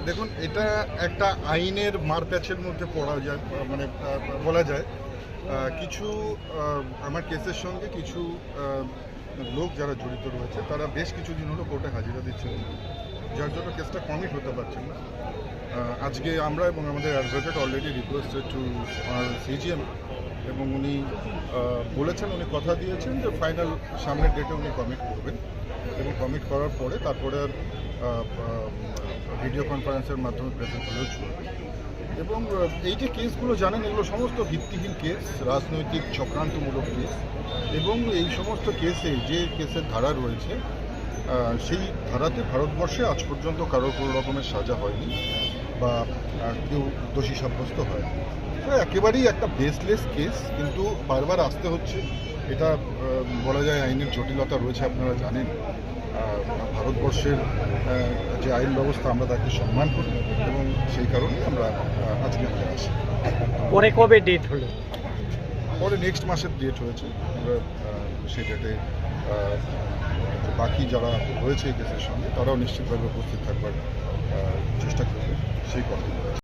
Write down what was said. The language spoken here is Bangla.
দেখুন, এটা একটা আইনের মারপ্যাচের মধ্যে পড়া যায়, মানে বলা যায়। কিছু আমার কেসের সঙ্গে কিছু লোক যারা জড়িত রয়েছে তারা বেশ কিছুদিন হলো কোর্টে হাজিরা দিচ্ছেন, যার জন্য কেসটা কমিট হতে পারছেন না। আজকে আমরা এবং আমাদের advocate already requested to CGM, এবং উনি বলেছেন, উনি কথা দিয়েছেন যে ফাইনাল সামনের ডেটে উনি কমিট করবেন, এবং কমিট করার পরে তারপরে আর ভিডিও কনফারেন্সের মাধ্যমে প্রেজেন্ট হলেও চলবে। এবং এই যে কেসগুলো জানেন, এগুলো সমস্ত ভিত্তিহীন কেস, রাজনৈতিক চক্রান্তমূলক কেস, এবং এই সমস্ত কেসে যে কেসের ধারা রয়েছে সেই ধারাতে ভারতবর্ষে আজ পর্যন্ত কারোর কোনো রকমের সাজা হয়নি বা কেউ দোষী সাব্যস্ত হয়নি। একেবারেই একটা বেসলেস কেস, কিন্তু বারবার আসতে হচ্ছে। এটা বলা যায় আইনের জটিলতা রয়েছে, আপনারা জানেন। ভারতবর্ষের যে আইন ব্যবস্থা, আমরা তাকে সম্মান করি, এবং সেই কারণে আমরা আজকে আসি। পরে কবে ডেট হলো? পরে নেক্সট মাসের ডেট হয়েছে। আমরা সেই ডেটে বাকি যারা রয়েছে এই কেসের সঙ্গে তারাও নিশ্চিতভাবে উপস্থিত থাকবার চেষ্টা করবে, সেই কথা।